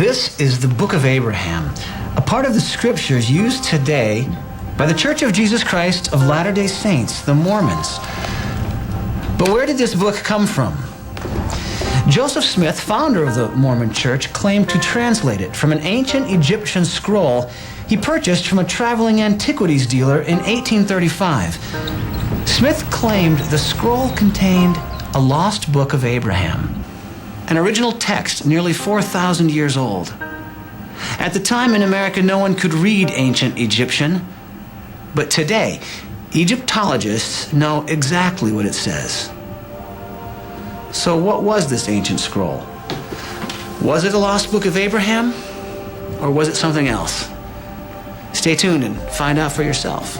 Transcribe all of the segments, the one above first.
This is the Book of Abraham, a part of the scriptures used today by the Church of Jesus Christ of Latter-day Saints, the Mormons. But where did this book come from? Joseph Smith, founder of the Mormon Church, claimed to translate it from an ancient Egyptian scroll he purchased from a traveling antiquities dealer in 1835. Smith claimed the scroll contained a lost book of Abraham, an original text nearly 4,000 years old. At the time in America, no one could read ancient Egyptian, but today, Egyptologists know exactly what it says. So what was this ancient scroll? Was it a lost book of Abraham, or was it something else? Stay tuned and find out for yourself.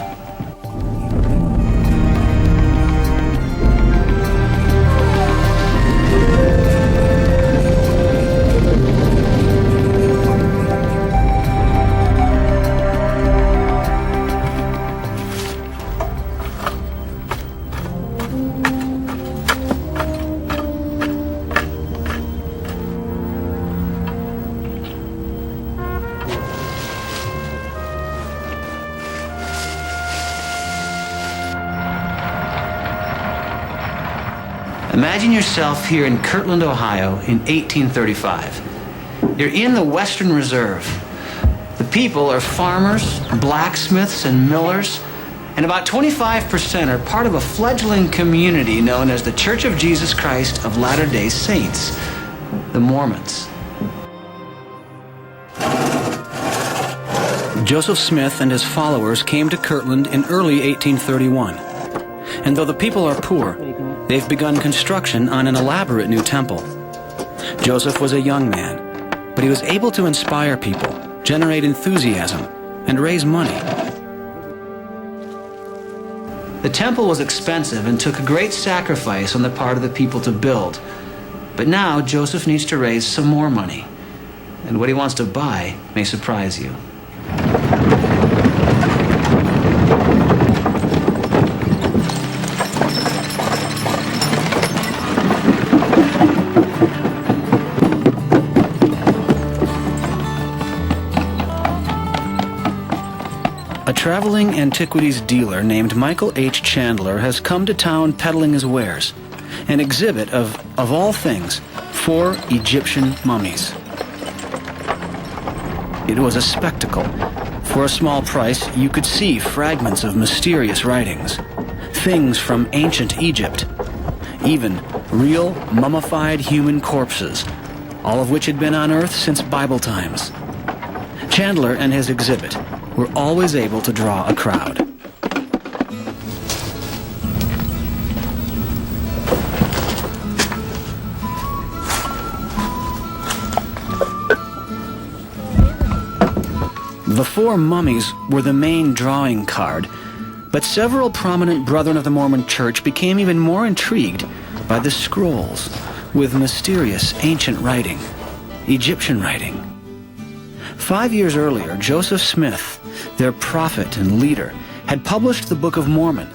Imagine yourself here in Kirtland, Ohio in 1835. You're in the Western Reserve. The people are farmers, blacksmiths, and millers, and about 25% are part of a fledgling community known as the Church of Jesus Christ of Latter-day Saints, the Mormons. Joseph Smith and his followers came to Kirtland in early 1831. And though the people are poor, they've begun construction on an elaborate new temple. Joseph was a young man, but he was able to inspire people, generate enthusiasm, and raise money. The temple was expensive and took a great sacrifice on the part of the people to build. But now Joseph needs to raise some more money. And what he wants to buy may surprise you. A traveling antiquities dealer named Michael H. Chandler has come to town peddling his wares, an exhibit of all things, 4 Egyptian mummies. It was a spectacle. For a small price, you could see fragments of mysterious writings, things from ancient Egypt, even real mummified human corpses, all of which had been on Earth since Bible times. Chandler and his exhibit were always able to draw a crowd. The 4 mummies were the main drawing card, but several prominent Brethren of the Mormon Church became even more intrigued by the scrolls with mysterious ancient writing, Egyptian writing. 5 years earlier, Joseph Smith, their prophet and leader, had published the Book of Mormon,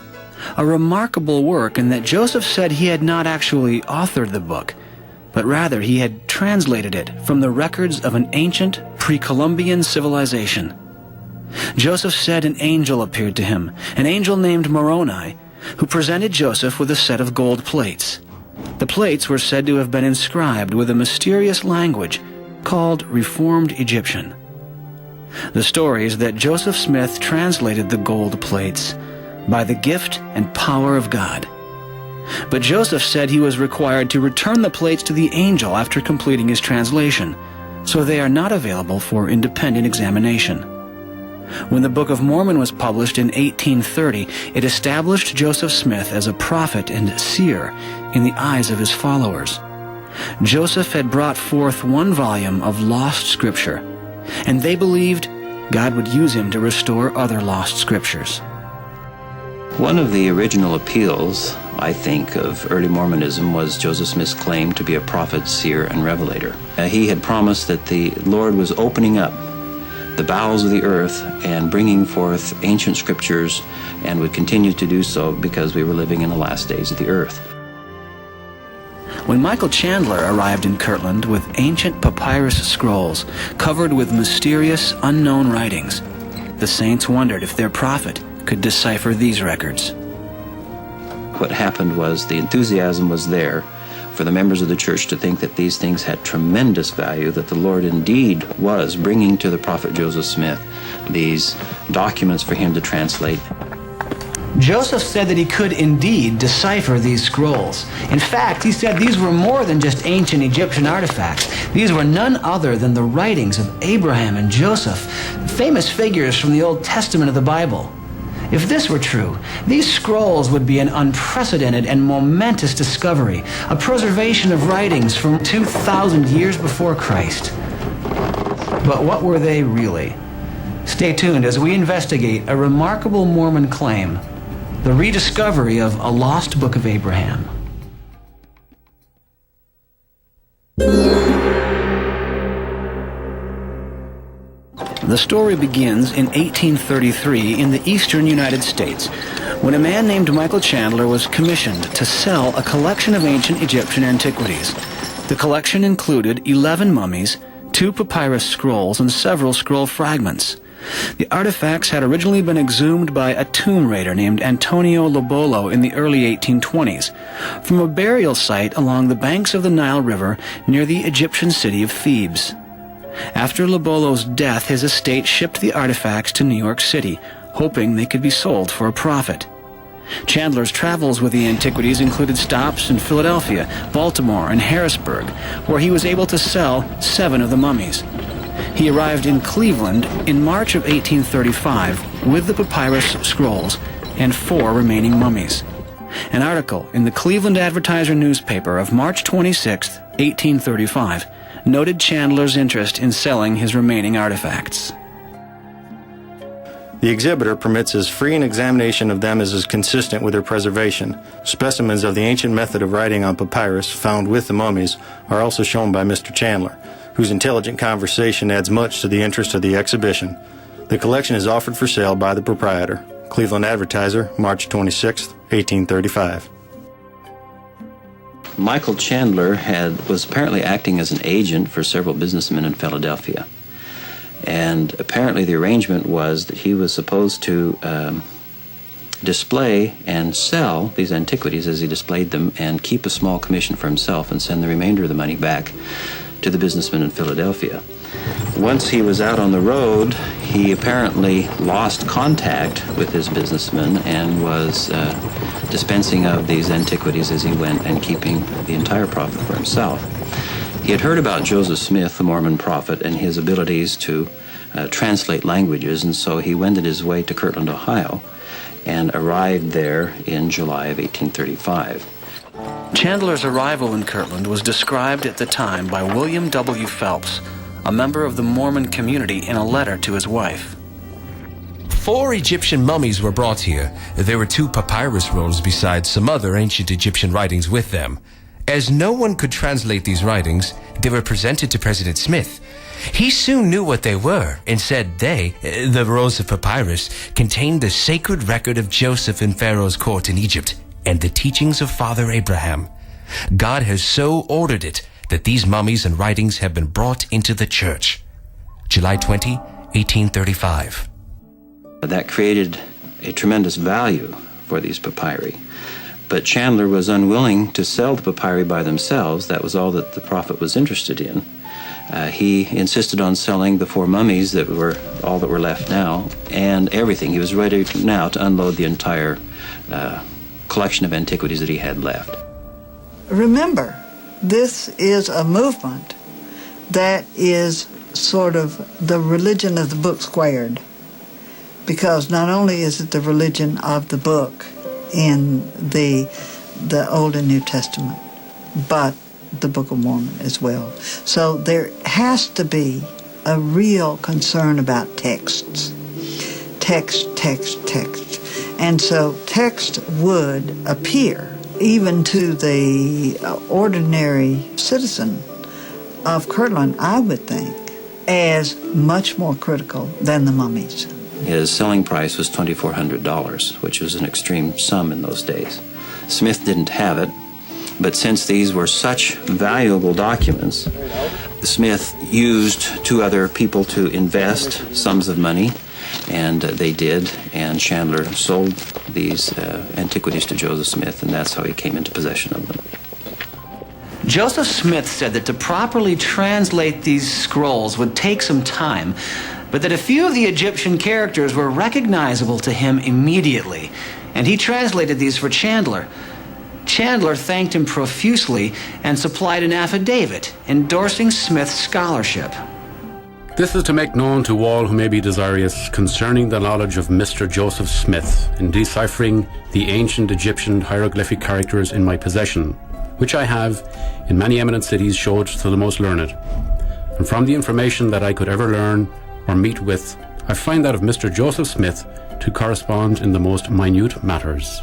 a remarkable work in that Joseph said he had not actually authored the book, but rather he had translated it from the records of an ancient pre-Columbian civilization. Joseph said an angel appeared to him, an angel named Moroni, who presented Joseph with a set of gold plates. The plates were said to have been inscribed with a mysterious language called Reformed Egyptian. The story is that Joseph Smith translated the gold plates by the gift and power of God. But Joseph said he was required to return the plates to the angel after completing his translation, so they are not available for independent examination. When the Book of Mormon was published in 1830, it established Joseph Smith as a prophet and seer in the eyes of his followers. Joseph had brought forth 1 volume of lost scripture, and they believed God would use him to restore other lost scriptures. One of the original appeals, I think, of early Mormonism was Joseph Smith's claim to be a prophet, seer, and revelator. He had promised that the Lord was opening up the bowels of the earth and bringing forth ancient scriptures, and would continue to do so because we were living in the last days of the earth. When Michael Chandler arrived in Kirtland with ancient papyrus scrolls covered with mysterious, unknown writings, the saints wondered if their prophet could decipher these records. What happened was the enthusiasm was there for the members of the church to think that these things had tremendous value, that the Lord indeed was bringing to the prophet Joseph Smith these documents for him to translate. Joseph said that he could indeed decipher these scrolls. In fact, he said these were more than just ancient Egyptian artifacts. These were none other than the writings of Abraham and Joseph, famous figures from the Old Testament of the Bible. If this were true, these scrolls would be an unprecedented and momentous discovery, a preservation of writings from 2,000 years before Christ. But what were they really? Stay tuned as we investigate a remarkable Mormon claim, the rediscovery of a lost book of Abraham. The story begins in 1833 in the eastern United States, when a man named Michael Chandler was commissioned to sell a collection of ancient Egyptian antiquities. The collection included 11 mummies, 2 papyrus scrolls, and several scroll fragments. The artifacts had originally been exhumed by a tomb raider named Antonio Lobolo in the early 1820s from a burial site along the banks of the Nile River near the Egyptian city of Thebes. After Lobolo's death, his estate shipped the artifacts to New York City, hoping they could be sold for a profit. Chandler's travels with the antiquities included stops in Philadelphia, Baltimore, and Harrisburg, where he was able to sell 7 of the mummies. He arrived in Cleveland in March of 1835 with the papyrus scrolls and 4 remaining mummies. An article in the Cleveland Advertiser newspaper of March 26, 1835, noted Chandler's interest in selling his remaining artifacts. The exhibitor permits as free an examination of them as is consistent with their preservation. Specimens of the ancient method of writing on papyrus found with the mummies are also shown by Mr. Chandler, whose intelligent conversation adds much to the interest of the exhibition. The collection is offered for sale by the proprietor. Cleveland Advertiser, March 26, 1835. Michael Chandler was apparently acting as an agent for several businessmen in Philadelphia. And apparently the arrangement was that he was supposed to display and sell these antiquities as he displayed them and keep a small commission for himself and send the remainder of the money back to the businessmen in Philadelphia. Once he was out on the road, he apparently lost contact with his businessmen and was dispensing of these antiquities as he went and keeping the entire profit for himself. He had heard about Joseph Smith, the Mormon prophet, and his abilities to translate languages, and so he wended his way to Kirtland, Ohio, and arrived there in July of 1835. Chandler's arrival in Kirtland was described at the time by William W. Phelps, a member of the Mormon community, in a letter to his wife. 4 Egyptian mummies were brought here. There were 2 papyrus rolls besides some other ancient Egyptian writings with them. As no one could translate these writings, they were presented to President Smith. He soon knew what they were and said the rolls of papyrus, contained the sacred record of Joseph in Pharaoh's court in Egypt and the teachings of Father Abraham. God has so ordered it that these mummies and writings have been brought into the church. July 20, 1835. That created a tremendous value for these papyri. But Chandler was unwilling to sell the papyri by themselves. That was all that the prophet was interested in. He insisted on selling the 4 mummies that were all that were left now, and everything. He was ready now to unload the entire collection of antiquities that he had left. Remember, this is a movement that is sort of the religion of the book squared, because not only is it the religion of the book in the Old and New Testament, but the Book of Mormon as well. So there has to be a real concern about texts. Text. And so text would appear, even to the ordinary citizen of Kirtland, I would think, as much more critical than the mummies. His selling price was $2,400, which was an extreme sum in those days. Smith didn't have it, But since these were such valuable documents, Smith used two other people to invest sums of money, and they did, and Chandler sold these antiquities to Joseph Smith, and that's how he came into possession of them. Joseph Smith said that to properly translate these scrolls would take some time, but that a few of the Egyptian characters were recognizable to him immediately, and he translated these for Chandler. Chandler thanked him profusely and supplied an affidavit endorsing Smith's scholarship. This is to make known to all who may be desirous concerning the knowledge of Mr. Joseph Smith in deciphering the ancient Egyptian hieroglyphic characters in my possession, which I have in many eminent cities showed to the most learned. And from the information that I could ever learn or meet with, I find that of Mr. Joseph Smith to correspond in the most minute matters.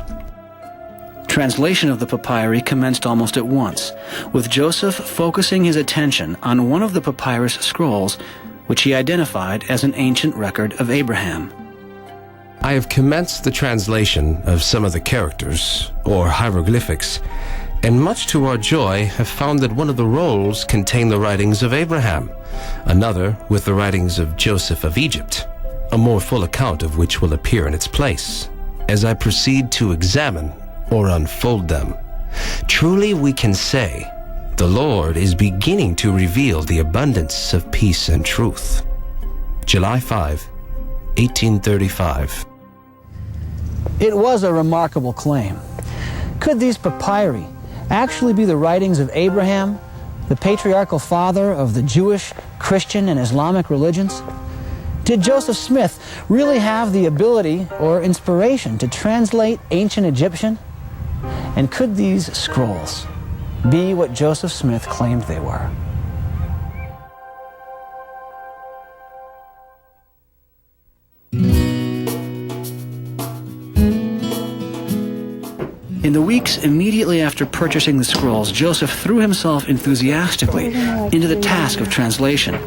Translation of the papyri commenced almost at once, with Joseph focusing his attention on one of the papyrus scrolls, which he identified as an ancient record of Abraham. I have commenced the translation of some of the characters, or hieroglyphics, and much to our joy have found that one of the rolls contained the writings of Abraham, another with the writings of Joseph of Egypt, a more full account of which will appear in its place, as I proceed to examine or unfold them. Truly we can say, the Lord is beginning to reveal the abundance of peace and truth. July 5, 1835. It was a remarkable claim. Could these papyri actually be the writings of Abraham, the patriarchal father of the Jewish, Christian, and Islamic religions? Did Joseph Smith really have the ability or inspiration to translate ancient Egyptian? And could these scrolls be what Joseph Smith claimed they were? In the weeks immediately after purchasing the scrolls, Joseph threw himself enthusiastically into the task of translation.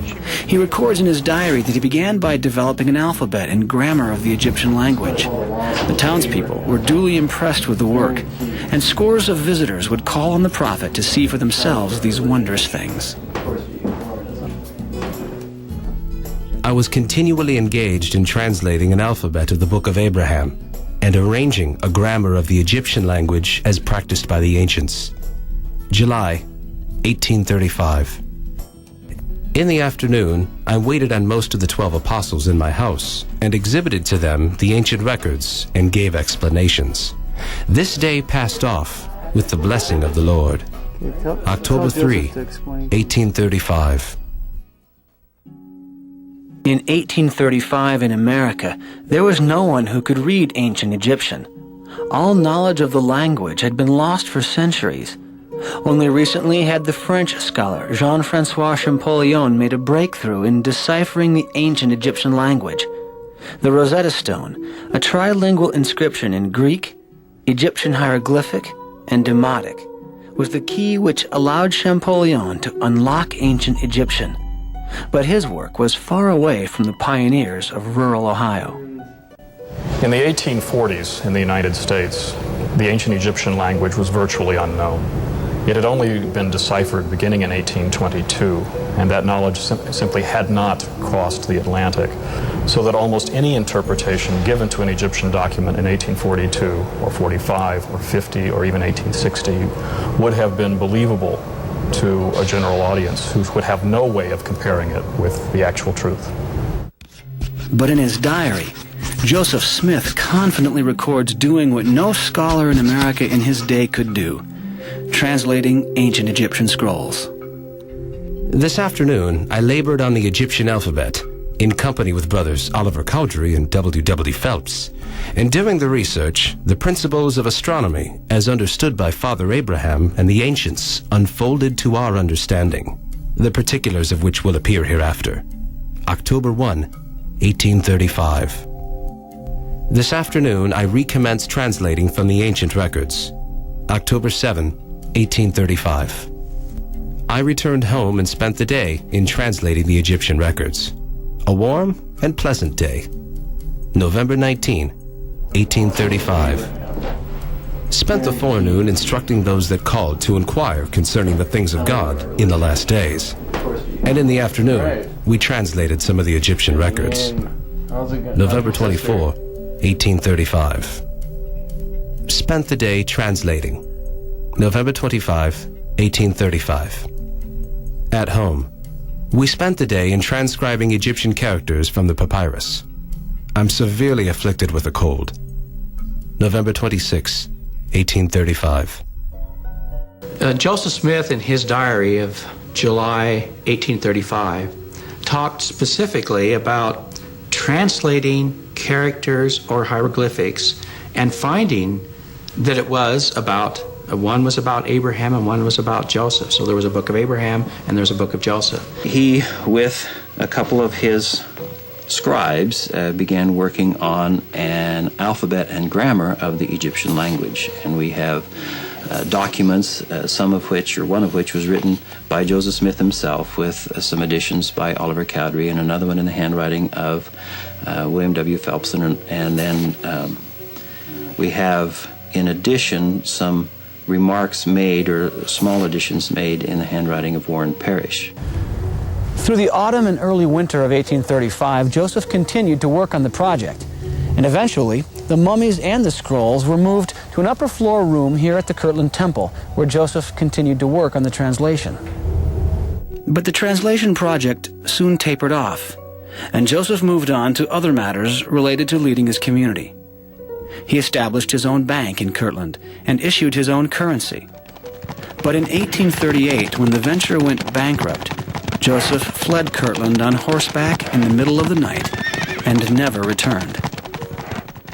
He records in his diary that he began by developing an alphabet and grammar of the Egyptian language. The townspeople were duly impressed with the work, and scores of visitors would call on the prophet to see for themselves these wondrous things. I was continually engaged in translating an alphabet of the Book of Abraham and arranging a grammar of the Egyptian language as practiced by the ancients. July 1835. In the afternoon, I waited on most of the 12 apostles in my house and exhibited to them the ancient records and gave explanations. This day passed off with the blessing of the Lord. October 3, 1835. In 1835 in America, there was no one who could read ancient Egyptian. All knowledge of the language had been lost for centuries. Only recently had the French scholar Jean-François Champollion made a breakthrough in deciphering the ancient Egyptian language. The Rosetta Stone, a trilingual inscription in Greek, Egyptian hieroglyphic, and Demotic, was the key which allowed Champollion to unlock ancient Egyptian. But his work was far away from the pioneers of rural Ohio. In the 1840s in the United States, the ancient Egyptian language was virtually unknown. It had only been deciphered beginning in 1822, and that knowledge simply had not crossed the Atlantic, so that almost any interpretation given to an Egyptian document in 1842 or 45 or 50 or even 1860 would have been believable to a general audience who would have no way of comparing it with the actual truth. But in his diary, Joseph Smith confidently records doing what no scholar in America in his day could do, translating ancient Egyptian scrolls. This afternoon, I labored on the Egyptian alphabet in company with brothers Oliver Cowdery and W.W. Phelps. And during the research, the principles of astronomy, as understood by Father Abraham and the ancients, unfolded to our understanding, the particulars of which will appear hereafter. October 1, 1835. This afternoon, I recommenced translating from the ancient records. October 7, 1835. I returned home and spent the day in translating the Egyptian records. A warm and pleasant day. November 19, 1835. spent the forenoon instructing those that called to inquire concerning the things of God in the last days. And in the afternoon, we translated some of the Egyptian records. November 24, 1835. Spent the day translating. November 25, 1835. At home, we spent the day in transcribing Egyptian characters from the papyrus. I'm severely afflicted with a cold. November 26, 1835. Joseph Smith, in his diary of July 1835, talked specifically about translating characters or hieroglyphics and finding that it was about, one was about Abraham and one was about Joseph. So there was a book of Abraham and there's a book of Joseph. He, with a couple of his scribes, began working on an alphabet and grammar of the Egyptian language. And we have documents, some of which, or one of which, was written by Joseph Smith himself, with some additions by Oliver Cowdery, and another one in the handwriting of William W. Phelpson. And then we have, in addition, some remarks made, or small additions made, in the handwriting of Warren Parrish. Through the autumn and early winter of 1835, Joseph continued to work on the project, and eventually the mummies and the scrolls were moved to an upper floor room here at the Kirtland Temple, where Joseph continued to work on the translation. But the translation project soon tapered off, and Joseph moved on to other matters related to leading his community. He established his own bank in Kirtland and issued his own currency. But in 1838, when the venture went bankrupt, Joseph fled Kirtland on horseback in the middle of the night and never returned.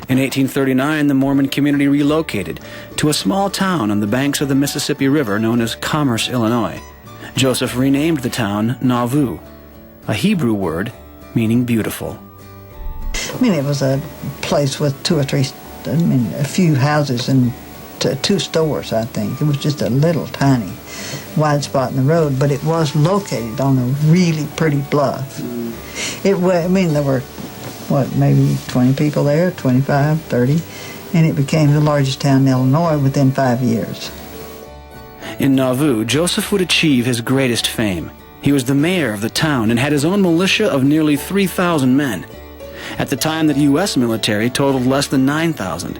In 1839, the Mormon community relocated to a small town on the banks of the Mississippi River known as Commerce, Illinois. Joseph renamed the town Nauvoo, a Hebrew word meaning beautiful. I mean, it was a place with a few houses and two stores, I think. It was just a little tiny wide spot in the road, but it was located on a really pretty bluff. There were, maybe 20 people there, 25, 30, and it became the largest town in Illinois within 5 years. In Nauvoo, Joseph would achieve his greatest fame. He was the mayor of the town and had his own militia of nearly 3,000 men. At the time, the U.S. military totaled less than 9,000.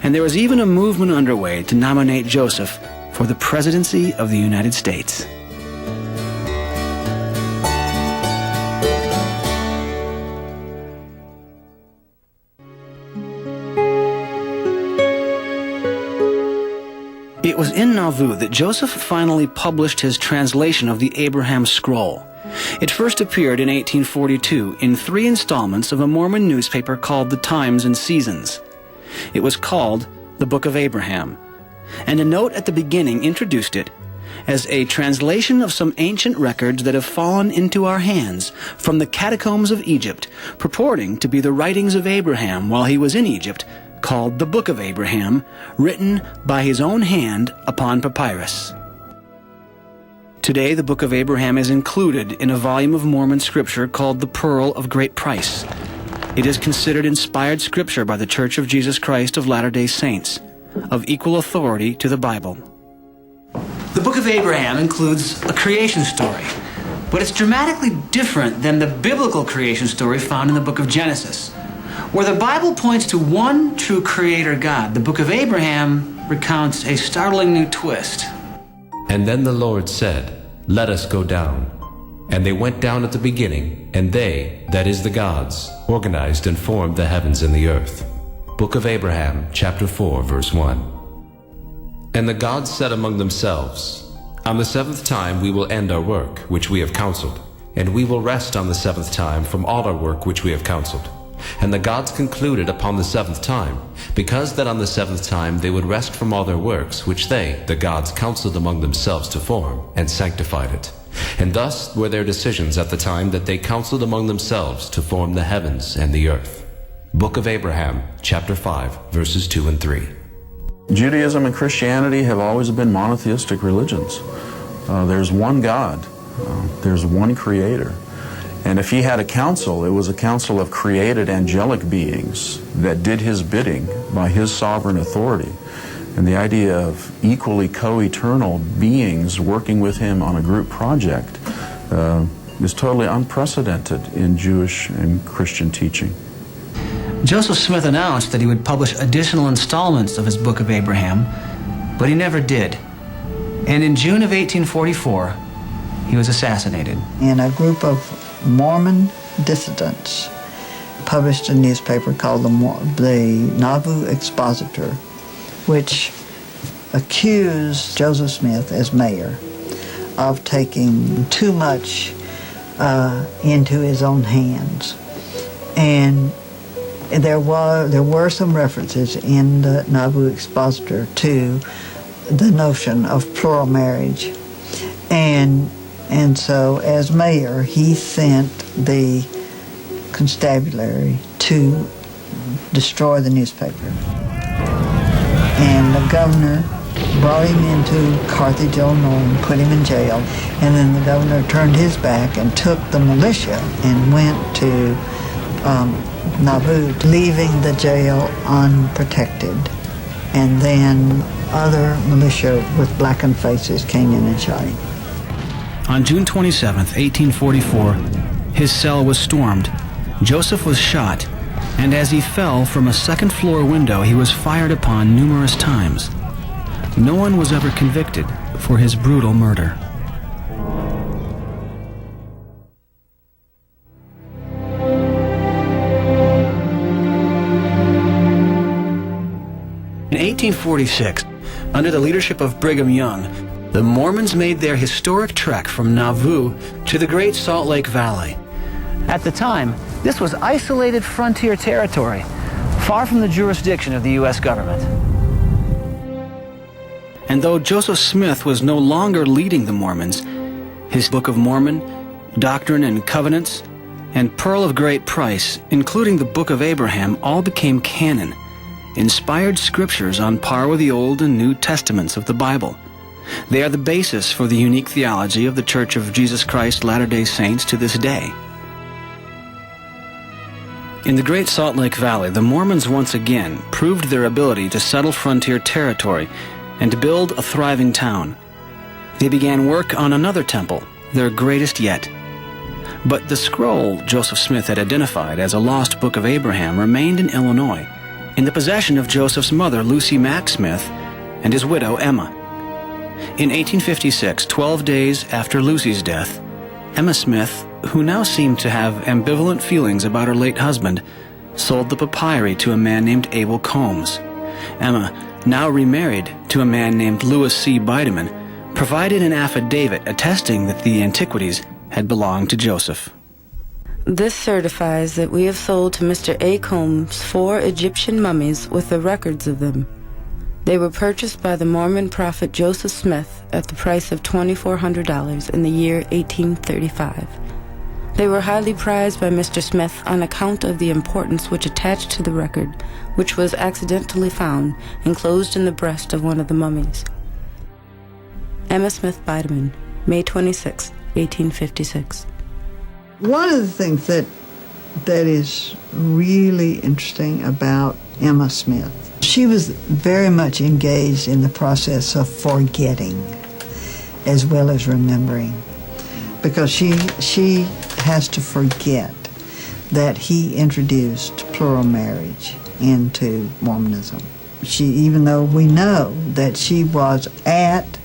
And there was even a movement underway to nominate Joseph for the presidency of the United States. It was in Nauvoo that Joseph finally published his translation of the Abraham Scroll. It first appeared in 1842 in 3 installments of a Mormon newspaper called The Times and Seasons. It was called the Book of Abraham, and a note at the beginning introduced it as a translation of some ancient records that have fallen into our hands from the catacombs of Egypt, purporting to be the writings of Abraham while he was in Egypt, called the Book of Abraham, written by his own hand upon papyrus. Today, the Book of Abraham is included in a volume of Mormon scripture called the Pearl of Great Price. It is considered inspired scripture by the Church of Jesus Christ of Latter-day Saints, of equal authority to the Bible. The Book of Abraham includes a creation story, but it's dramatically different than the biblical creation story found in the book of Genesis. Where the Bible points to one true creator God, the Book of Abraham recounts a startling new twist. And then the Lord said, "Let us go down." And they went down at the beginning, and they, that is the gods, organized and formed the heavens and the earth. Book of Abraham, chapter 4, verse 1. And the gods said among themselves, "On the 7th time we will end our work, which we have counseled, and we will rest on the 7th time from all our work which we have counseled." And the gods concluded upon the 7th time, because that on the 7th time they would rest from all their works, which they, the gods, counseled among themselves to form, and sanctified it. And thus were their decisions at the time that they counseled among themselves to form the heavens and the earth. Book of Abraham, chapter 5, verses 2 and 3. Judaism and Christianity have always been monotheistic religions. There's one God. There's one Creator. And if he had a council, it was a council of created angelic beings that did his bidding by his sovereign authority. And the idea of equally co-eternal beings working with him on a group project is totally unprecedented in Jewish and Christian teaching. Joseph Smith announced that he would publish additional installments of his Book of Abraham, but he never did. And in June of 1844, he was assassinated. And a group of Mormon dissidents published a newspaper called the Nauvoo Expositor, which accused Joseph Smith as mayor of taking too much into his own hands. And there were some references in the Nauvoo Expositor to the notion of plural marriage. And so as mayor, he sent the constabulary to destroy the newspaper. And the governor brought him into Carthage, Illinois, and put him in jail. And then the governor turned his back and took the militia and went to Nauvoo, leaving the jail unprotected. And then other militia with blackened faces came in and shot him. On June 27, 1844, his cell was stormed. Joseph was shot, and as he fell from a second-floor window, he was fired upon numerous times. No one was ever convicted for his brutal murder. In 1846, under the leadership of Brigham Young, the Mormons made their historic trek from Nauvoo to the Great Salt Lake Valley. At the time, this was isolated frontier territory, far from the jurisdiction of the U.S. government. And though Joseph Smith was no longer leading the Mormons, his Book of Mormon, Doctrine and Covenants, and Pearl of Great Price, including the Book of Abraham, all became canon, inspired scriptures on par with the Old and New Testaments of the Bible. They are the basis for the unique theology of the Church of Jesus Christ Latter-day Saints to this day. In the Great Salt Lake Valley, the Mormons once again proved their ability to settle frontier territory and to build a thriving town. They began work on another temple, their greatest yet. But the scroll Joseph Smith had identified as a lost Book of Abraham remained in Illinois, in the possession of Joseph's mother, Lucy Mack Smith, and his widow, Emma. In 1856, 12 days after Lucy's death, Emma Smith, who now seemed to have ambivalent feelings about her late husband, sold the papyri to a man named Abel Combs. Emma, now remarried to a man named Louis C. Bideman, provided an affidavit attesting that the antiquities had belonged to Joseph. This certifies that we have sold to Mr. A. Combs 4 Egyptian mummies with the records of them. They were purchased by the Mormon prophet Joseph Smith at the price of $2,400 in the year 1835. They were highly prized by Mr. Smith on account of the importance which attached to the record, which was accidentally found enclosed in the breast of one of the mummies. Emma Smith Bideman, May 26, 1856. One of the things that is really interesting about Emma Smith, she was very much engaged in the process of forgetting as well as remembering, because she has to forget that he introduced plural marriage into Mormonism. Even though we know that she was at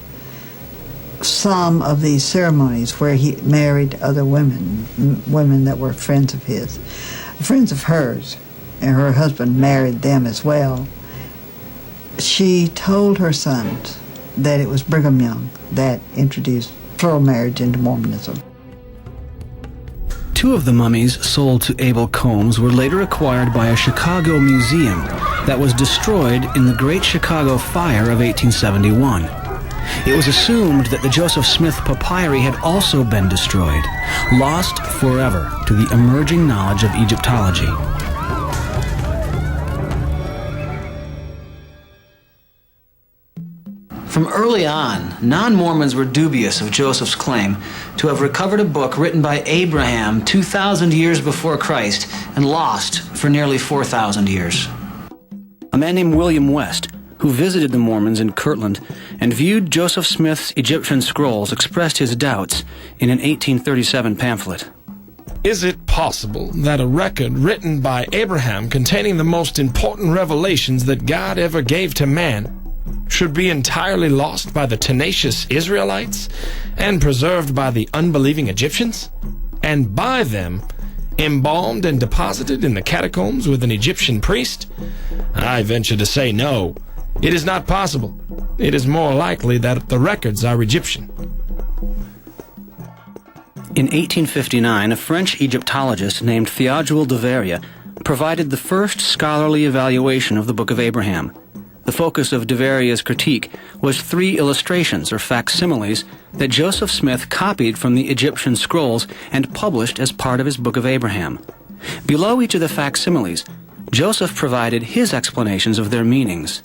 some of these ceremonies where he married other women that were friends of his, friends of hers, and her husband married them as well. She told her sons that it was Brigham Young that introduced plural marriage into Mormonism. 2 of the mummies sold to Abel Combs were later acquired by a Chicago museum that was destroyed in the Great Chicago Fire of 1871. It was assumed that the Joseph Smith papyri had also been destroyed, lost forever to the emerging knowledge of Egyptology. From early on, non-Mormons were dubious of Joseph's claim to have recovered a book written by Abraham 2,000 years before Christ and lost for nearly 4,000 years. A man named William West, who visited the Mormons in Kirtland and viewed Joseph Smith's Egyptian scrolls, expressed his doubts in an 1837 pamphlet. Is it possible that a record written by Abraham containing the most important revelations that God ever gave to man should be entirely lost by the tenacious Israelites and preserved by the unbelieving Egyptians, and by them embalmed and deposited in the catacombs with an Egyptian priest? I venture to say no. It is not possible. It is more likely that the records are Egyptian. In 1859, a French Egyptologist named Théodule de Verrier provided the first scholarly evaluation of the Book of Abraham. The focus of de Verrier's critique was 3 illustrations or facsimiles that Joseph Smith copied from the Egyptian scrolls and published as part of his Book of Abraham. Below each of the facsimiles, Joseph provided his explanations of their meanings.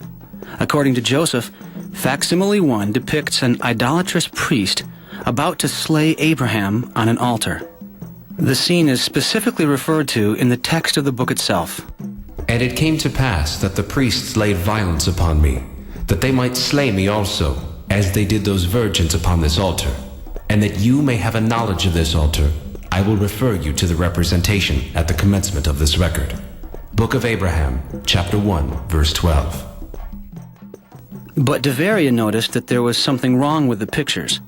According to Joseph, facsimile 1 depicts an idolatrous priest about to slay Abraham on an altar. The scene is specifically referred to in the text of the book itself. And it came to pass that the priests laid violence upon me, that they might slay me also, as they did those virgins upon this altar. And that you may have a knowledge of this altar, I will refer you to the representation at the commencement of this record. Book of Abraham, chapter 1, verse 12. But de Verrier noticed that there was something wrong with the pictures.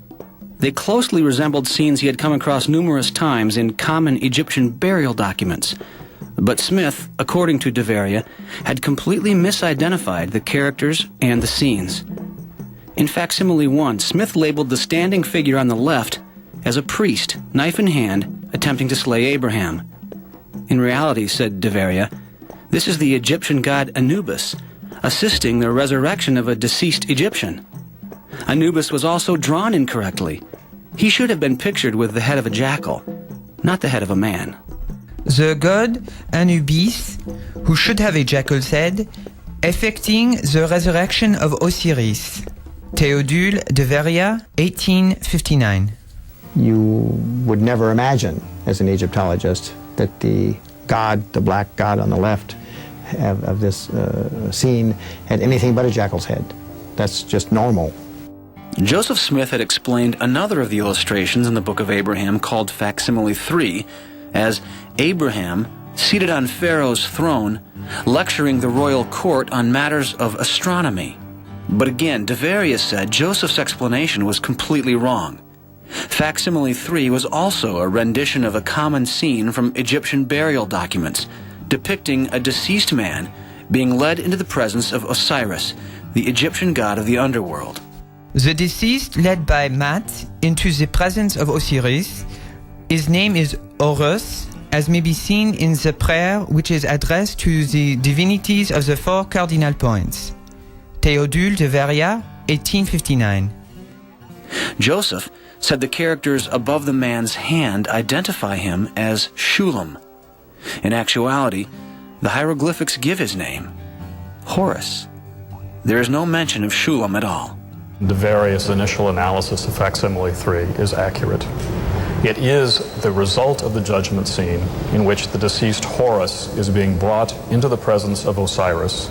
They closely resembled scenes he had come across numerous times in common Egyptian burial documents. But Smith, according to de Verrier, had completely misidentified the characters and the scenes. In facsimile 1, Smith labeled the standing figure on the left as a priest, knife in hand, attempting to slay Abraham. In reality, said de Verrier, this is the Egyptian god Anubis, assisting the resurrection of a deceased Egyptian. Anubis was also drawn incorrectly. He should have been pictured with the head of a jackal, not the head of a man. The god Anubis, who should have a jackal's head, effecting the resurrection of Osiris. Théodule de Verrier, 1859. You would never imagine, as an Egyptologist, that the god, the black god on the left of this scene, had anything but a jackal's head. That's just normal. Joseph Smith had explained another of the illustrations in the Book of Abraham, called facsimile 3, as Abraham, seated on Pharaoh's throne, lecturing the royal court on matters of astronomy. But again, de Verrier said Joseph's explanation was completely wrong. Facsimile 3 was also a rendition of a common scene from Egyptian burial documents, depicting a deceased man being led into the presence of Osiris, the Egyptian god of the underworld. The deceased led by Mat into the presence of Osiris. His name is Horus, as may be seen in the prayer which is addressed to the divinities of the 4 cardinal points. Théodule de Verrier, 1859. Joseph said the characters above the man's hand identify him as Shulam. In actuality, the hieroglyphics give his name, Horus. There is no mention of Shulam at all. De Verrier's initial analysis of facsimile 3 is accurate. It is the result of the judgment scene in which the deceased Horus is being brought into the presence of Osiris.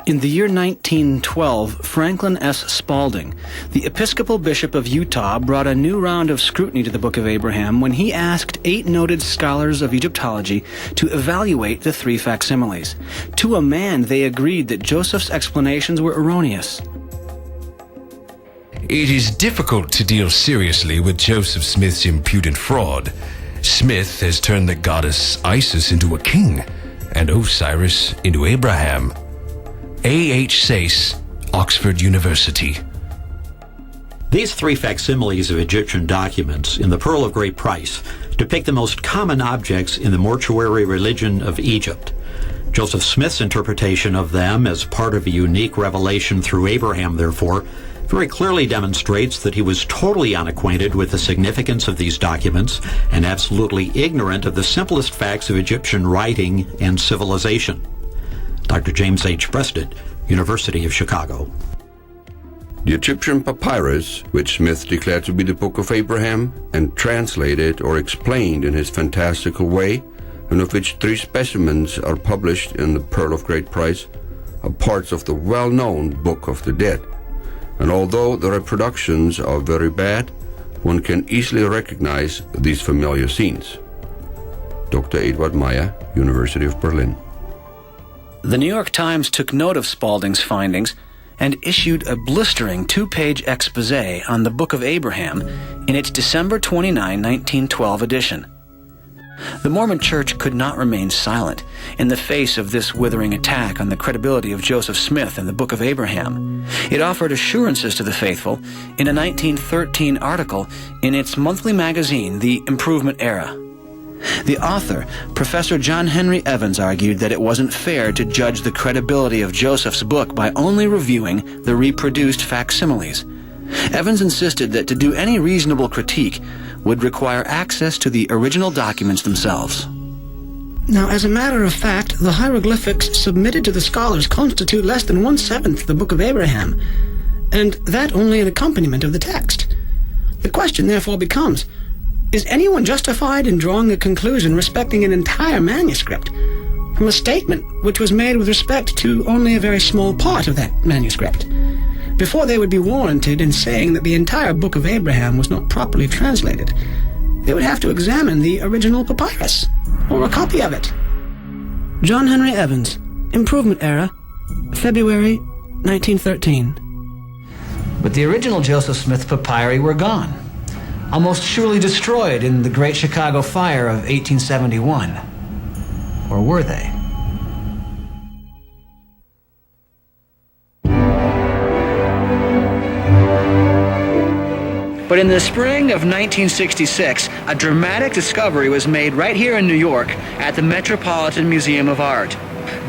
In the year 1912, Franklin S. Spaulding, the Episcopal Bishop of Utah, brought a new round of scrutiny to the Book of Abraham when he asked 8 noted scholars of Egyptology to evaluate the 3 facsimiles. To a man, they agreed that Joseph's explanations were erroneous. It is difficult to deal seriously with Joseph Smith's impudent fraud. Smith has turned the goddess Isis into a king, and Osiris into Abraham. A.H. Sayce, Oxford University. These 3 facsimiles of Egyptian documents in the Pearl of Great Price depict the most common objects in the mortuary religion of Egypt. Joseph Smith's interpretation of them as part of a unique revelation through Abraham, therefore, very clearly demonstrates that he was totally unacquainted with the significance of these documents and absolutely ignorant of the simplest facts of Egyptian writing and civilization. Dr. James H. Breasted, University of Chicago. The Egyptian papyrus, which Smith declared to be the Book of Abraham and translated or explained in his fantastical way, and of which 3 specimens are published in the Pearl of Great Price, of parts of the well-known Book of the Dead. And although the reproductions are very bad, one can easily recognize these familiar scenes. Dr. Eduard Meyer, University of Berlin. The New York Times took note of Spalding's findings and issued a blistering 2-page exposé on the Book of Abraham in its December 29, 1912 edition. The Mormon Church could not remain silent in the face of this withering attack on the credibility of Joseph Smith and the Book of Abraham. It offered assurances to the faithful in a 1913 article in its monthly magazine, The Improvement Era. The author, Professor John Henry Evans, argued that it wasn't fair to judge the credibility of Joseph's book by only reviewing the reproduced facsimiles. Evans insisted that to do any reasonable critique would require access to the original documents themselves. Now, as a matter of fact, the hieroglyphics submitted to the scholars constitute less than 1/7 the Book of Abraham, and that only an accompaniment of the text. The question therefore becomes, is anyone justified in drawing a conclusion respecting an entire manuscript from a statement which was made with respect to only a very small part of that manuscript, before they would be warranted in saying that the entire Book of Abraham was not properly translated? They would have to examine the original papyrus, or a copy of it. John Henry Evans, Improvement Era, February 1913. But the original Joseph Smith papyri were gone, almost surely destroyed in the Great Chicago Fire of 1871. Or were they? But in the spring of 1966, a dramatic discovery was made right here in New York at the Metropolitan Museum of Art.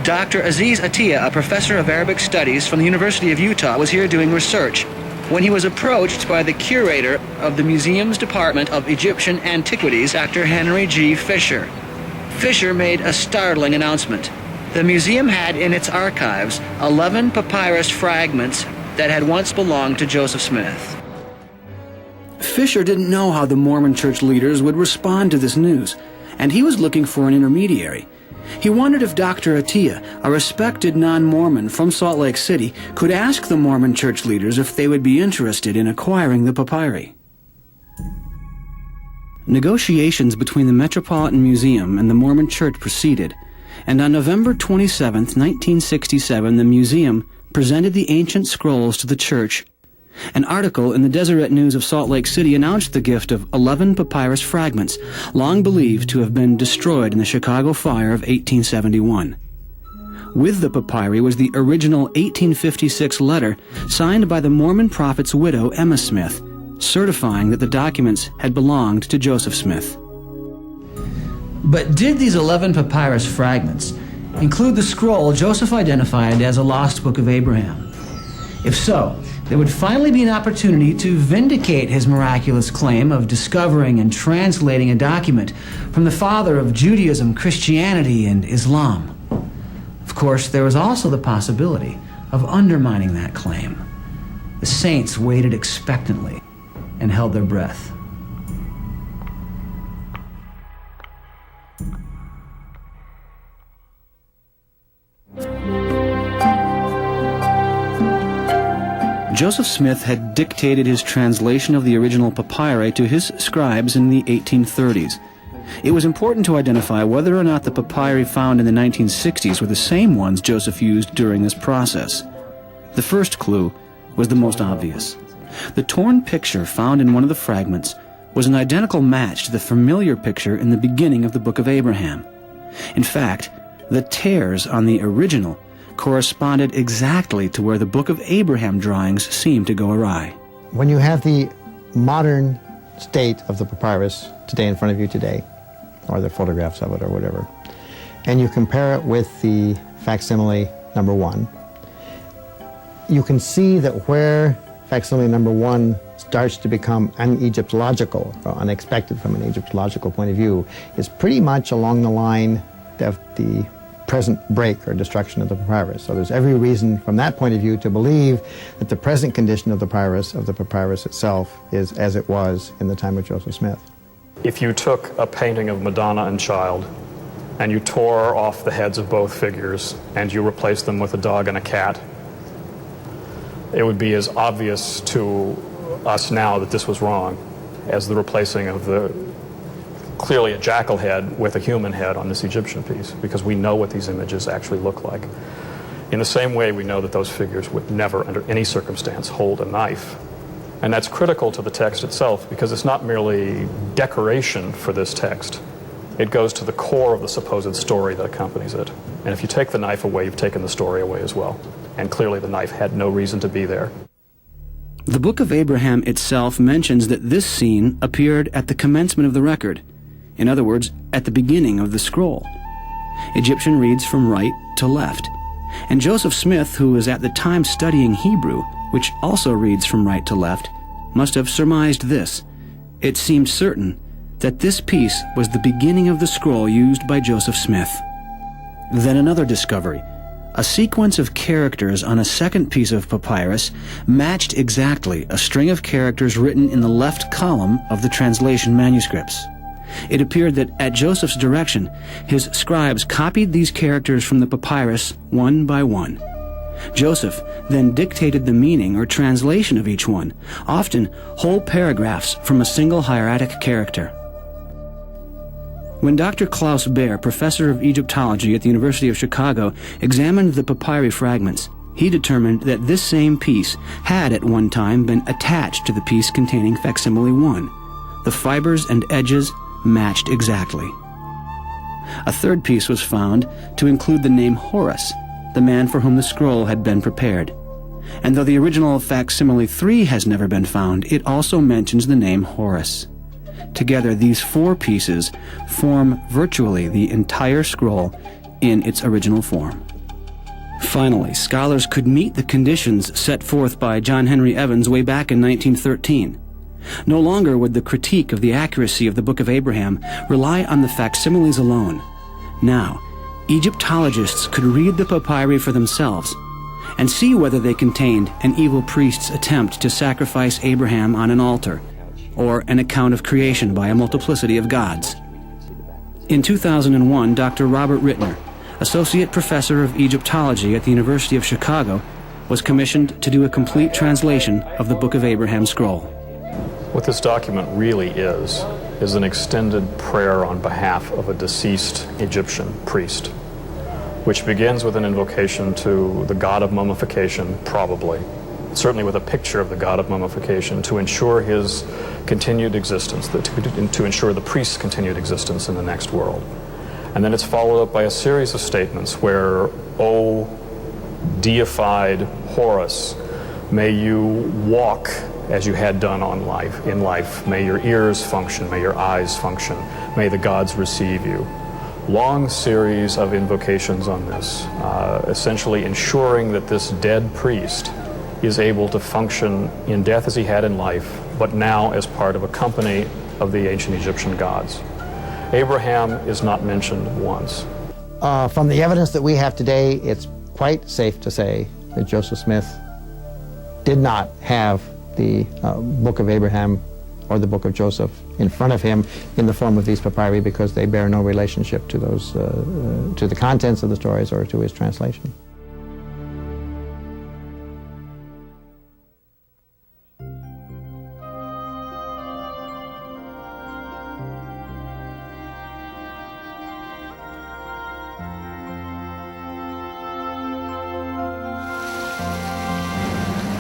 Dr. Aziz Atiyah, a professor of Arabic studies from the University of Utah, was here doing research when he was approached by the curator of the museum's Department of Egyptian Antiquities, Dr. Henry G. Fisher. Fisher made a startling announcement. The museum had in its archives 11 papyrus fragments that had once belonged to Joseph Smith. Fisher didn't know how the Mormon church leaders would respond to this news, and he was looking for an intermediary. He wondered if Dr. Atiyah, a respected non-Mormon from Salt Lake City, could ask the Mormon church leaders if they would be interested in acquiring the papyri. Negotiations between the Metropolitan Museum and the Mormon Church proceeded, and on November 27, 1967, the museum presented the ancient scrolls to the church. An article in the Deseret News of Salt Lake City announced the gift of 11 papyrus fragments, long believed to have been destroyed in the Chicago Fire of 1871. With the papyri was the original 1856 letter signed by the Mormon prophet's widow, Emma Smith, certifying that the documents had belonged to Joseph Smith. But did these 11 papyrus fragments include the scroll Joseph identified as a lost book of Abraham? If so, there would finally be an opportunity to vindicate his miraculous claim of discovering and translating a document from the father of Judaism, Christianity, and Islam. Of course, there was also the possibility of undermining that claim. The saints waited expectantly and held their breath. Joseph Smith had dictated his translation of the original papyri to his scribes in the 1830s. It was important to identify whether or not the papyri found in the 1960s were the same ones Joseph used during this process. The first clue was the most obvious. The torn picture found in one of the fragments was an identical match to the familiar picture in the beginning of the Book of Abraham. In fact, the tears on the original corresponded exactly to where the Book of Abraham drawings seemed to go awry. When you have the modern state of the papyrus today in front of you today, or the photographs of it or whatever, and you compare it with the facsimile number 1, you can see that where facsimile number 1 starts to become un-Egyptological, or unexpected from an Egyptological point of view, is pretty much along the line of the present break or destruction of the papyrus. So there's every reason from that point of view to believe that the present condition of the papyrus itself, is as it was in the time of Joseph Smith. If you took a painting of Madonna and Child and you tore off the heads of both figures and you replaced them with a dog and a cat, it would be as obvious to us now that this was wrong as the replacing of clearly a jackal head with a human head on this Egyptian piece, because we know what these images actually look like. In the same way, we know that those figures would never, under any circumstance, hold a knife. And that's critical to the text itself, because it's not merely decoration for this text. It goes to the core of the supposed story that accompanies it. And if you take the knife away, you've taken the story away as well. And clearly the knife had no reason to be there. The Book of Abraham itself mentions that this scene appeared at the commencement of the record. In other words, at the beginning of the scroll. Egyptian reads from right to left. And Joseph Smith, who was at the time studying Hebrew, which also reads from right to left, must have surmised this. It seemed certain that this piece was the beginning of the scroll used by Joseph Smith. Then another discovery. A sequence of characters on a second piece of papyrus matched exactly a string of characters written in the left column of the translation manuscripts. It appeared that at Joseph's direction, his scribes copied these characters from the papyrus one by one. Joseph then dictated the meaning or translation of each one, often whole paragraphs from a single hieratic character. When Dr. Klaus Baer, professor of Egyptology at the University of Chicago, examined the papyri fragments, he determined that this same piece had at one time been attached to the piece containing facsimile 1. The fibers and edges matched exactly. A third piece was found to include the name Horus, the man for whom the scroll had been prepared. And though the original facsimile 3 has never been found, it also mentions the name Horus. Together, these 4 pieces form virtually the entire scroll in its original form. Finally, scholars could meet the conditions set forth by John Henry Evans way back in 1913. No longer would the critique of the accuracy of the Book of Abraham rely on the facsimiles alone. Now, Egyptologists could read the papyri for themselves and see whether they contained an evil priest's attempt to sacrifice Abraham on an altar, or an account of creation by a multiplicity of gods. In 2001, Dr. Robert Rittner, Associate Professor of Egyptology at the University of Chicago, was commissioned to do a complete translation of the Book of Abraham scroll. What this document really is an extended prayer on behalf of a deceased Egyptian priest, which begins with an invocation to the god of mummification, probably, certainly with a picture of the god of mummification, to ensure his continued existence, to ensure the priest's continued existence in the next world. And then it's followed up by a series of statements where, O deified Horus, may you walk as you had done in life. May your ears function, may your eyes function, may the gods receive you. Long series of invocations on this, essentially ensuring that this dead priest is able to function in death as he had in life, but now as part of a company of the ancient Egyptian gods. Abraham is not mentioned once. From the evidence that we have today, it's quite safe to say that Joseph Smith did not have the Book of Abraham or the Book of Joseph in front of him in the form of these papyri, because they bear no relationship to those, to the contents of the stories or to his translation.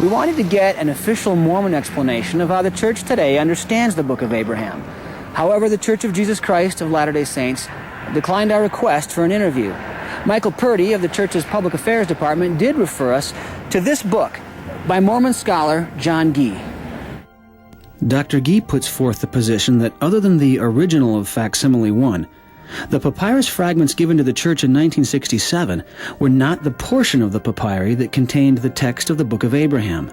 We wanted to get an official Mormon explanation of how the Church today understands the Book of Abraham. However, the Church of Jesus Christ of Latter-day Saints declined our request for an interview. Michael Purdy of the Church's Public Affairs Department did refer us to this book by Mormon scholar John Gee. Dr. Gee puts forth the position that other than the original of facsimile 1, the papyrus fragments given to the Church in 1967 were not the portion of the papyri that contained the text of the Book of Abraham.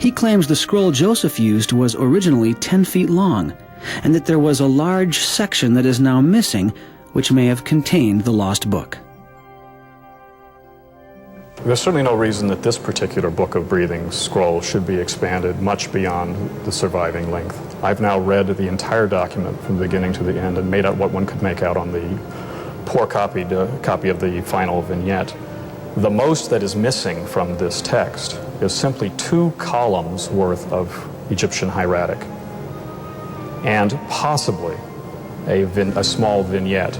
He claims the scroll Joseph used was originally 10 feet long, and that there was a large section that is now missing, which may have contained the lost book. There's certainly no reason that this particular Book of Breathing scroll should be expanded much beyond the surviving length. I've now read the entire document from the beginning to the end and made out what one could make out on the poor copy of the final vignette. The most that is missing from this text is simply 2 columns worth of Egyptian hieratic and possibly a small vignette.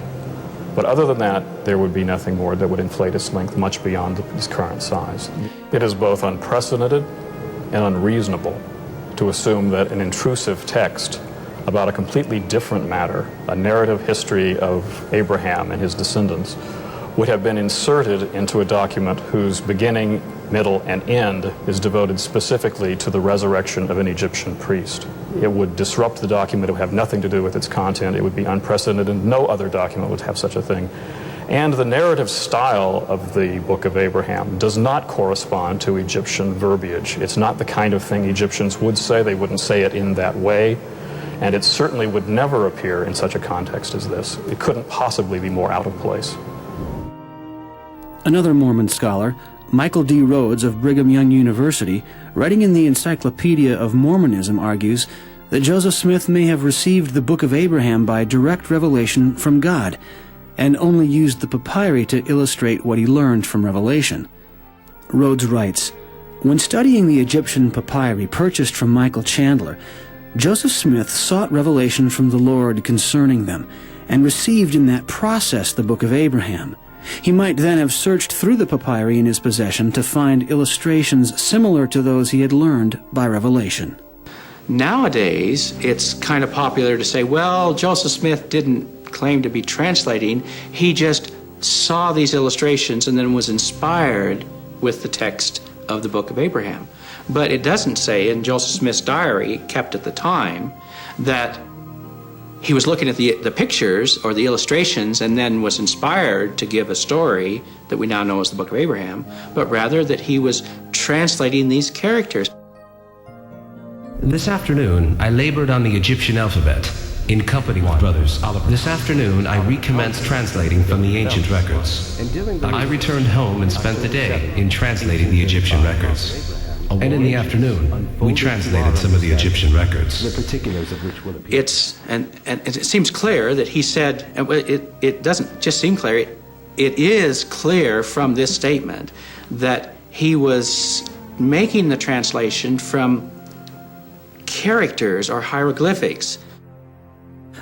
But other than that, there would be nothing more that would inflate its length much beyond its current size. It is both unprecedented and unreasonable to assume that an intrusive text about a completely different matter, a narrative history of Abraham and his descendants, would have been inserted into a document whose beginning, middle, and end is devoted specifically to the resurrection of an Egyptian priest. It would disrupt the document. It would have nothing to do with its content. It would be unprecedented. No other document would have such a thing. And the narrative style of the Book of Abraham does not correspond to Egyptian verbiage. It's not the kind of thing Egyptians would say. They wouldn't say it in that way. And it certainly would never appear in such a context as this. It couldn't possibly be more out of place. Another Mormon scholar, Michael D. Rhodes of Brigham Young University, writing in the Encyclopedia of Mormonism, argues that Joseph Smith may have received the Book of Abraham by direct revelation from God, and only used the papyri to illustrate what he learned from revelation. Rhodes writes, "When studying the Egyptian papyri purchased from Michael Chandler, Joseph Smith sought revelation from the Lord concerning them, and received in that process the Book of Abraham. He might then have searched through the papyri in his possession to find illustrations similar to those he had learned by revelation." Nowadays, it's kind of popular to say, well, Joseph Smith didn't claim to be translating. He just saw these illustrations and then was inspired with the text of the Book of Abraham. But it doesn't say in Joseph Smith's diary, kept at the time, that he was looking at the pictures or the illustrations and then was inspired to give a story that we now know as the Book of Abraham, but rather that he was translating these characters. This afternoon, I labored on the Egyptian alphabet in company with brothers. This afternoon, I recommenced translating from the ancient records. I returned home and spent the day in translating the Egyptian records. And in the afternoon, we translated some of the Egyptian records. The particulars of which will appear. And it seems clear that he said, it doesn't just seem clear, it is clear from this statement that he was making the translation from characters or hieroglyphics.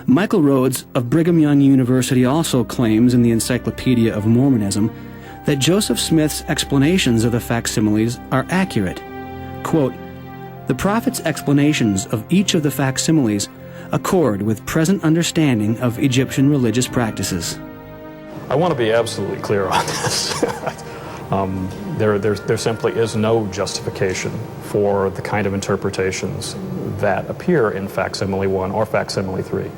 Michael Rhodes of Brigham Young University also claims in the Encyclopedia of Mormonism that Joseph Smith's explanations of the facsimiles are accurate. Quote, "The prophet's explanations of each of the facsimiles accord with present understanding of Egyptian religious practices." I want to be absolutely clear on this. There simply is no justification for the kind of interpretations that appear in facsimile 1 or facsimile 3.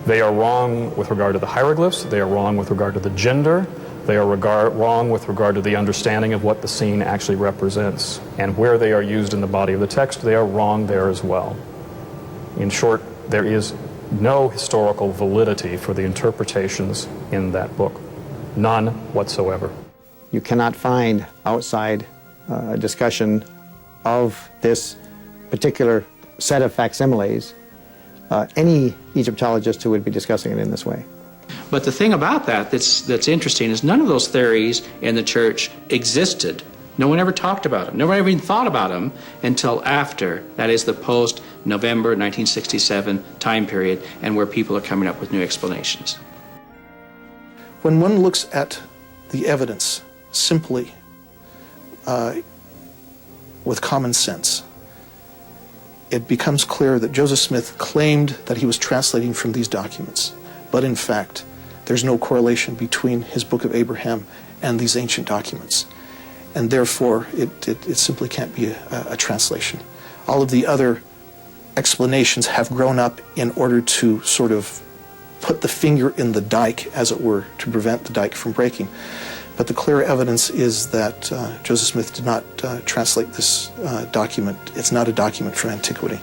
They are wrong with regard to the hieroglyphs, they are wrong with regard to the gender, they are wrong with regard to the understanding of what the scene actually represents, and where they are used in the body of the text, they are wrong there as well. In short, there is no historical validity for the interpretations in that book. None whatsoever. You cannot find outside discussion of this particular set of facsimiles any Egyptologist who would be discussing it in this way. But the thing about that's interesting is none of those theories in the church existed. No one ever talked about them. No one ever even thought about them until after, that is the post-November 1967 time period, and where people are coming up with new explanations. When one looks at the evidence simply with common sense, it becomes clear that Joseph Smith claimed that he was translating from these documents, but in fact, there's no correlation between his Book of Abraham and these ancient documents, and therefore it simply can't be a translation. All of the other explanations have grown up in order to sort of put the finger in the dike, as it were, to prevent the dike from breaking. But the clear evidence is that Joseph Smith did not translate this document. It's not a document from antiquity.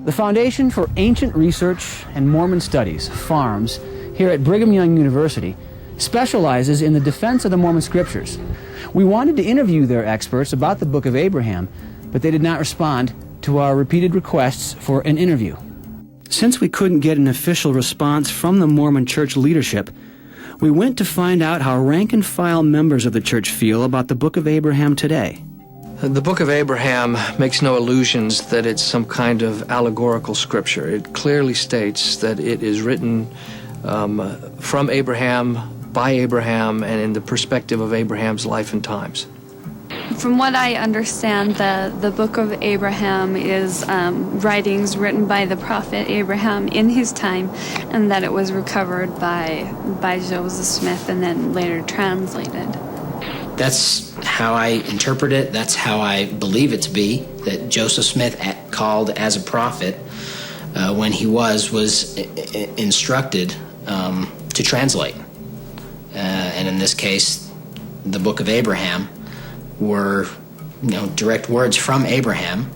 The Foundation for Ancient Research and Mormon Studies, FARMS, here at Brigham Young University, specializes in the defense of the Mormon Scriptures. We wanted to interview their experts about the Book of Abraham, but they did not respond to our repeated requests for an interview. Since we couldn't get an official response from the Mormon Church leadership, we went to find out how rank-and-file members of the church feel about the Book of Abraham today. The Book of Abraham makes no illusions that it's some kind of allegorical scripture. It clearly states that it is written from Abraham, by Abraham, and in the perspective of Abraham's life and times. From what I understand, the Book of Abraham is writings written by the prophet Abraham in his time, and that it was recovered by Joseph Smith and then later translated. That's how I interpret it. That's how I believe it to be, that Joseph Smith, called as a prophet when he was instructed to translate. And in this case, the Book of Abraham were, direct words from Abraham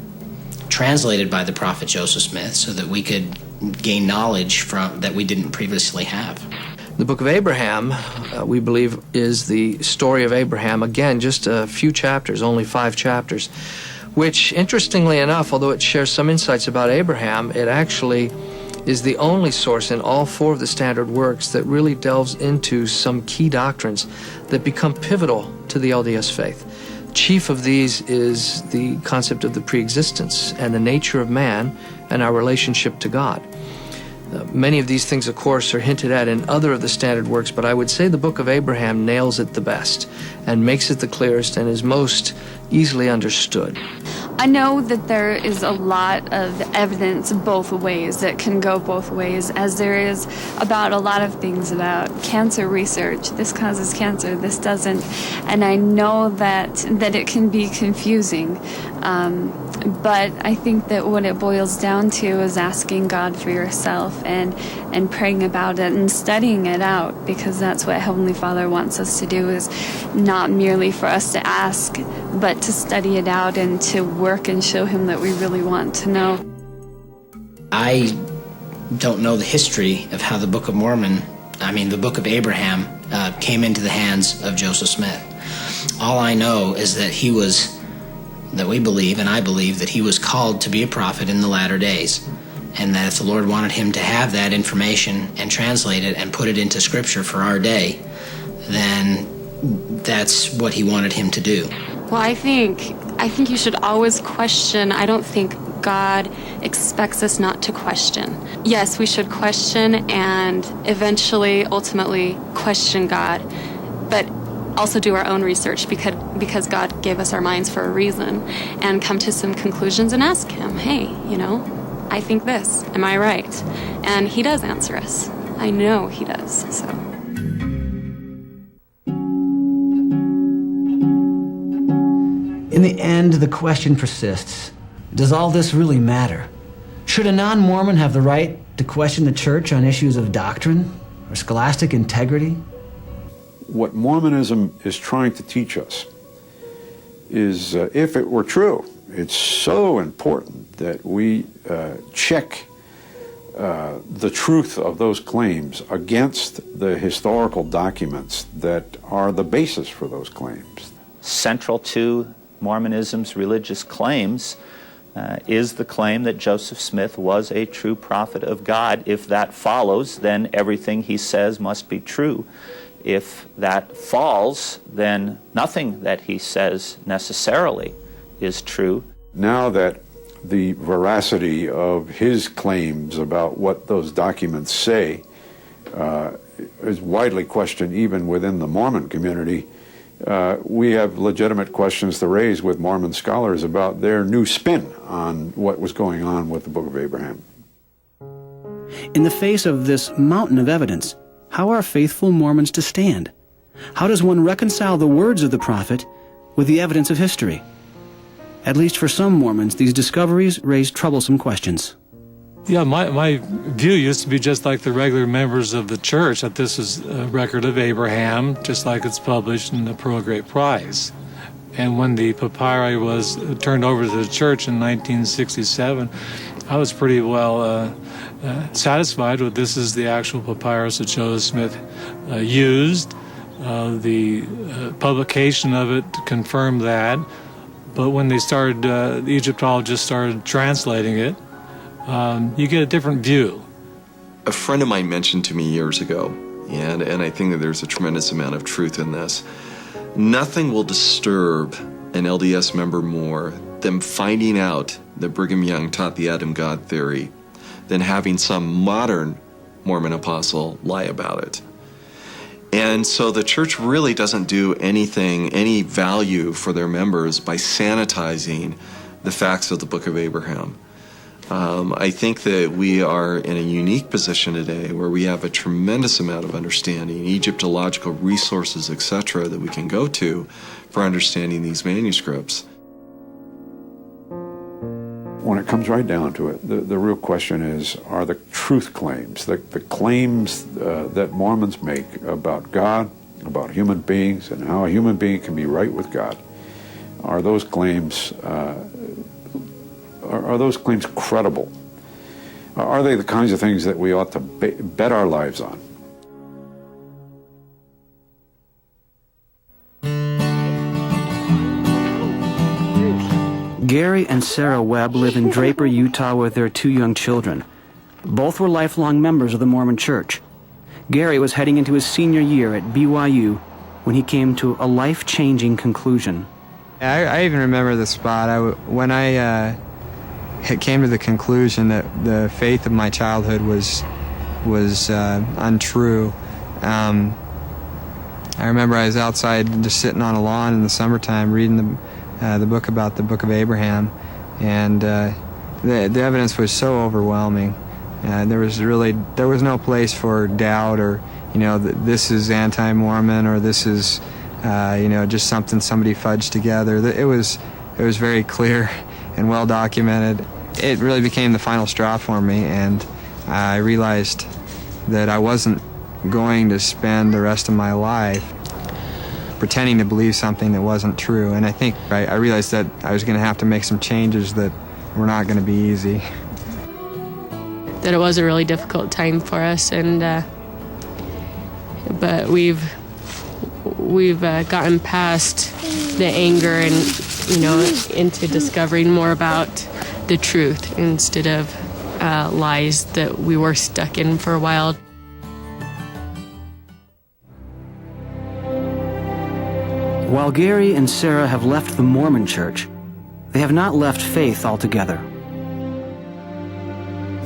translated by the prophet Joseph Smith so that we could gain knowledge that we didn't previously have. The Book of Abraham, we believe, is the story of Abraham. Again, just a few chapters, only 5 chapters, which, interestingly enough, although it shares some insights about Abraham, it actually is the only source in all 4 of the standard works that really delves into some key doctrines that become pivotal to the LDS faith. Chief of these is the concept of the preexistence and the nature of man and our relationship to God. Many of these things, of course, are hinted at in other of the standard works, but I would say the Book of Abraham nails it the best and makes it the clearest and is most easily understood. I know that there is a lot of evidence both ways, that can go both ways, as there is about a lot of things about cancer research. This causes cancer, this doesn't. And I know that it can be confusing. But I think that what it boils down to is asking God for yourself and praying about it and studying it out, because that's what Heavenly Father wants us to do, is not merely for us to ask, but to study it out and to work and show Him that we really want to know. I don't know the history of how the Book of Abraham came into the hands of Joseph Smith. All I know is that we believe, and I believe, that he was called to be a prophet in the latter days, and that if the Lord wanted him to have that information and translate it and put it into Scripture for our day, then that's what he wanted him to do. Well, I think you should always question. I don't think God expects us not to question. Yes, we should question and eventually, ultimately, question God, but also do our own research, because God gave us our minds for a reason, and come to some conclusions and ask Him, hey, I think this, am I right? And He does answer us. I know He does, so. In the end, the question persists. Does all this really matter? Should a non-Mormon have the right to question the church on issues of doctrine or scholastic integrity? What Mormonism is trying to teach us is, if it were true, it's so important that we check the truth of those claims against the historical documents that are the basis for those claims. Central to Mormonism's religious claims is the claim that Joseph Smith was a true prophet of God. If that follows, then everything he says must be true. If that falls, then nothing that he says necessarily is true. Now that the veracity of his claims about what those documents say is widely questioned even within the Mormon community, we have legitimate questions to raise with Mormon scholars about their new spin on what was going on with the Book of Abraham. In the face of this mountain of evidence, how are faithful Mormons to stand? How does one reconcile the words of the prophet with the evidence of history? At least for some Mormons, these discoveries raise troublesome questions. Yeah, my view used to be just like the regular members of the church, that this is a record of Abraham, just like it's published in the Pearl of Great Price. And when the papyri was turned over to the church in 1967, I was pretty well satisfied with this is the actual papyrus that Joseph Smith used. The publication of it confirmed that. But when they started, the Egyptologists started translating it, you get a different view. A friend of mine mentioned to me years ago, and I think that there's a tremendous amount of truth in this, nothing will disturb an LDS member more than finding out that Brigham Young taught the Adam God theory than having some modern Mormon apostle lie about it. And so the church really doesn't do anything, any value for their members by sanitizing the facts of the Book of Abraham. I think that we are in a unique position today where we have a tremendous amount of understanding, Egyptological resources, etc., that we can go to for understanding these manuscripts. When it comes right down to it, the real question is, are the truth claims, the claims that Mormons make about God, about human beings, and how a human being can be right with God, are those claims credible? Are they the kinds of things that we ought to bet our lives on? Gary and Sarah Webb live in Draper, Utah with their 2 young children. Both were lifelong members of the Mormon Church. Gary was heading into his senior year at BYU when he came to a life-changing conclusion. I even remember the spot. When I came to the conclusion that the faith of my childhood was untrue. I remember I was outside just sitting on a lawn in the summertime reading the book about the Book of Abraham, and the evidence was so overwhelming. There was no place for doubt, or this is anti-Mormon, or this is just something somebody fudged together. It was very clear and well documented. It really became the final straw for me, and I realized that I wasn't going to spend the rest of my life pretending to believe something that wasn't true. And I think I realized that I was going to have to make some changes that were not going to be easy. That it was a really difficult time for us, and but we've gotten past the anger and into discovering more about the truth instead of lies that we were stuck in for a while. While Gary and Sarah have left the Mormon Church, they have not left faith altogether.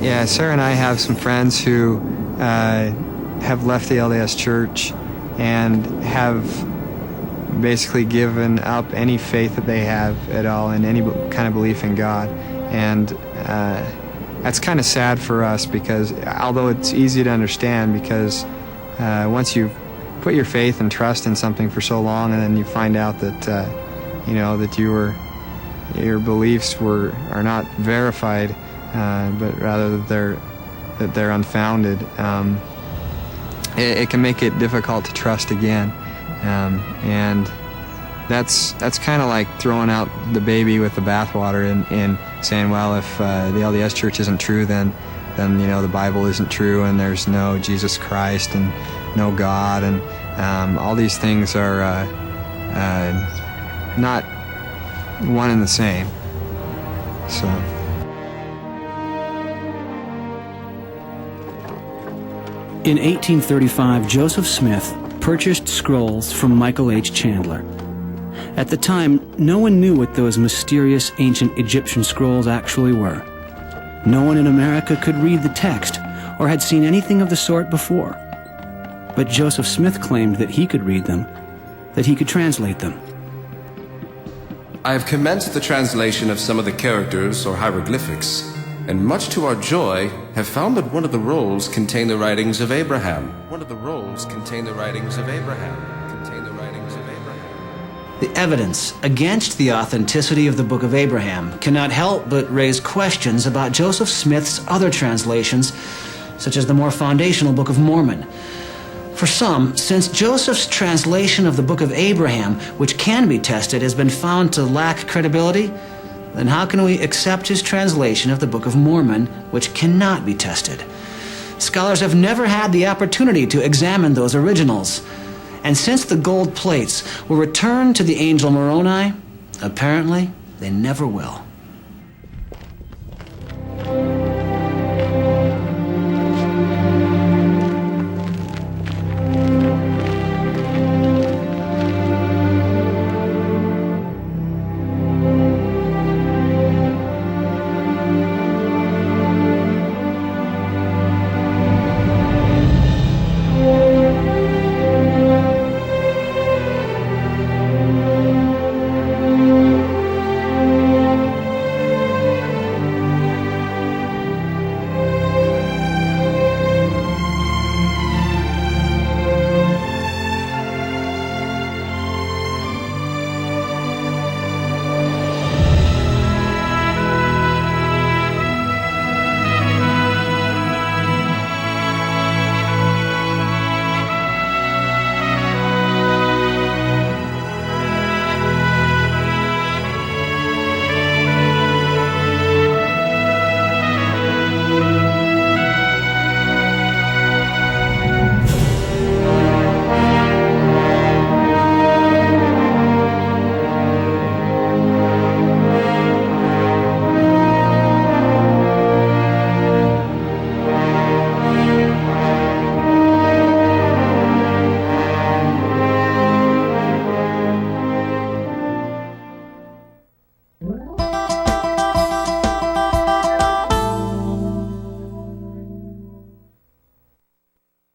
Yeah, Sarah and I have some friends who have left the LDS Church and have basically given up any faith that they have at all in any kind of belief in God. And that's kind of sad for us, because although it's easy to understand, because once you've put your faith and trust in something for so long, and then you find out that that your beliefs are not verified, but rather that they're unfounded, it can make it difficult to trust again, and that's kind of like throwing out the baby with the bathwater and saying, well, if the LDS Church isn't true, then the Bible isn't true, and there's no Jesus Christ and no God, and all these things are not one and the same. So. In 1835, Joseph Smith purchased scrolls from Michael H. Chandler. At the time, no one knew what those mysterious ancient Egyptian scrolls actually were. No one in America could read the text or had seen anything of the sort before. But Joseph Smith claimed that he could read them, that he could translate them. I have commenced the translation of some of the characters or hieroglyphics, and much to our joy, have found that one of the rolls contain the writings of Abraham. The evidence against the authenticity of the Book of Abraham cannot help but raise questions about Joseph Smith's other translations, such as the more foundational Book of Mormon. For some, since Joseph's translation of the Book of Abraham, which can be tested, has been found to lack credibility, then how can we accept his translation of the Book of Mormon, which cannot be tested? Scholars have never had the opportunity to examine those originals. And since the gold plates were returned to the angel Moroni, apparently They never will.